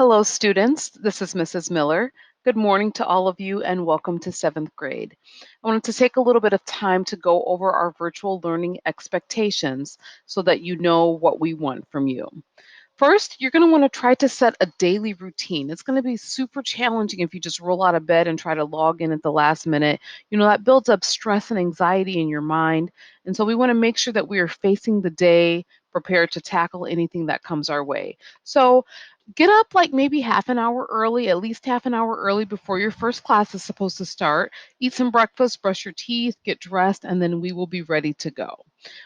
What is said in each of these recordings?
Hello, students. This is Mrs. Miller. Good morning to all of you and welcome to 7th grade. I wanted to take a little bit of time to go over our virtual learning expectations so that you know what we want from you. First, you're going to want to try to set a daily routine. It's going to be super challenging if you just roll out of bed and try to log in at the last minute. That builds up stress and anxiety in your mind. And so we want to make sure that we are facing the day prepared to tackle anything that comes our way. So get up like maybe half an hour early, at least half an hour early before your first class is supposed to start. Eat some breakfast, brush your teeth, get dressed, and then we will be ready to go.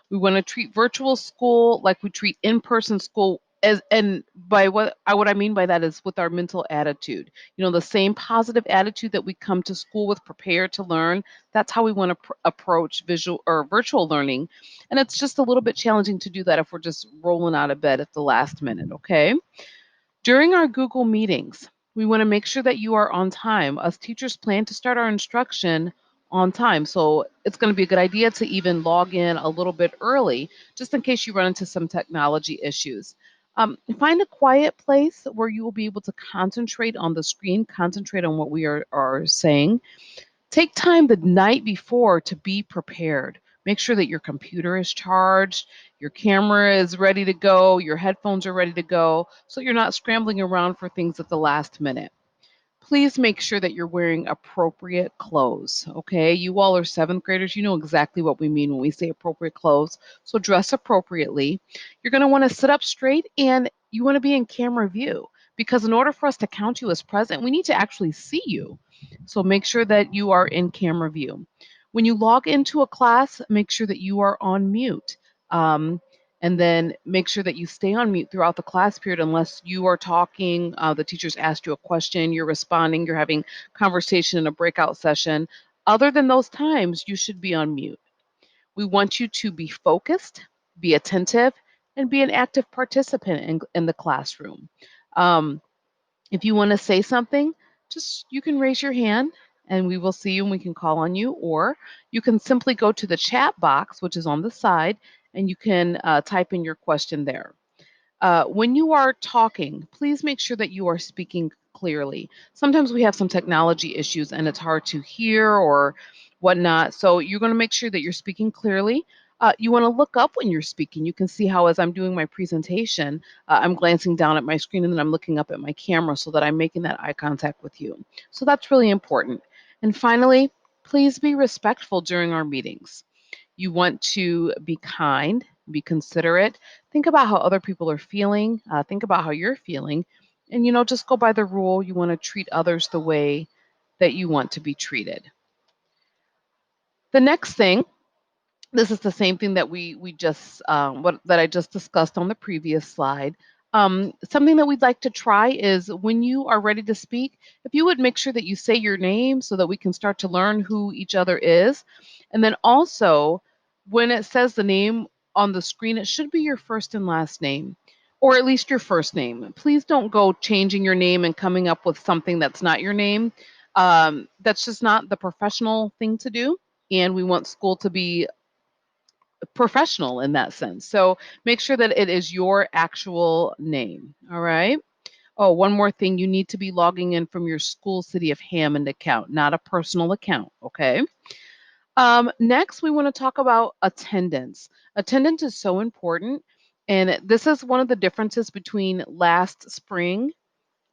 We want to treat virtual school like we treat in-person school as, and by what I mean by that is with our mental attitude. The same positive attitude that we come to school with, prepared to learn. That's how we want to approach visual or virtual learning. And it's just a little bit challenging to do that if we're just rolling out of bed at the last minute, okay? During our Google meetings, we want to make sure that you are on time. Us teachers plan to start our instruction on time. So it's going to be a good idea to even log in a little bit early, just in case you run into some technology issues. Find a quiet place where you will be able to concentrate on the screen, concentrate on what we are saying. Take time the night before to be prepared. Make sure that your computer is charged, your camera is ready to go, your headphones are ready to go, so you're not scrambling around for things at the last minute. Please make sure that you're wearing appropriate clothes, okay? You all are 7th graders. You know exactly what we mean when we say appropriate clothes. So dress appropriately. You're going to want to sit up straight and you want to be in camera view because in order for us to count you as present, we need to actually see you. So make sure that you are in camera view. When you log into a class, make sure that you are on mute. Um, and then make sure that you stay on mute throughout the class period unless you are talking, the teacher's asked you a question, you're responding, you're having conversation in a breakout session. Other than those times, you should be on mute. We want you to be focused, be attentive, and be an active participant in the classroom. Um, if you want to say something, just you can raise your hand and we will see you and we can call on you, or you can simply go to the chat box, which is on the side, and you can type in your question there. When you are talking, please make sure that you are speaking clearly. Sometimes we have some technology issues and it's hard to hear or whatnot. So you're going to make sure that you're speaking clearly. You want to look up when you're speaking. You can see how, as I'm doing my presentation, I'm glancing down at my screen and then I'm looking up at my camera so that I'm making that eye contact with you. So that's really important. And finally, please be respectful during our meetings. You want to be kind, be considerate, think about how other people are feeling, think about how you're feeling, and just go by the rule. You want to treat others the way that you want to be treated. The next thing, this is the same thing that we just what that I just discussed on the previous slide. Something that we'd like to try is when you are ready to speak, if you would make sure that you say your name so that we can start to learn who each other is. And then also, when it says the name on the screen, it should be your first and last name, or at least your first name. Please don't go changing your name and coming up with something that's not your name. That's just not the professional thing to do. And we want school to be professional in that sense. So make sure that it is your actual name. All right. Oh, one more thing. You need to be logging in from your school City of Hammond account, not a personal account. Okay. Next, we want to talk about attendance. Attendance is so important. And this is one of the differences between last spring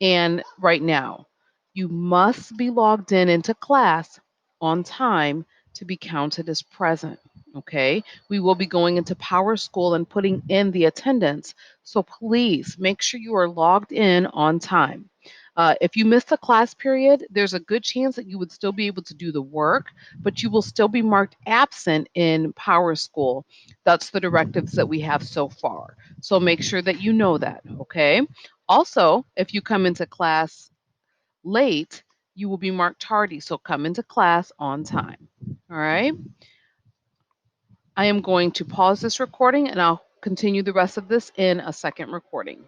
and right now. You must be logged in into class on time to be counted as present. Okay, we will be going into Power School and putting in the attendance. So please make sure you are logged in on time. If you miss a class period, there's a good chance that you would still be able to do the work, but you will still be marked absent in Power School. That's the directives that we have so far. So make sure that you know that, okay? Also, if you come into class late, you will be marked tardy. So come into class on time. All right. I am going to pause this recording and I'll continue the rest of this in a second recording.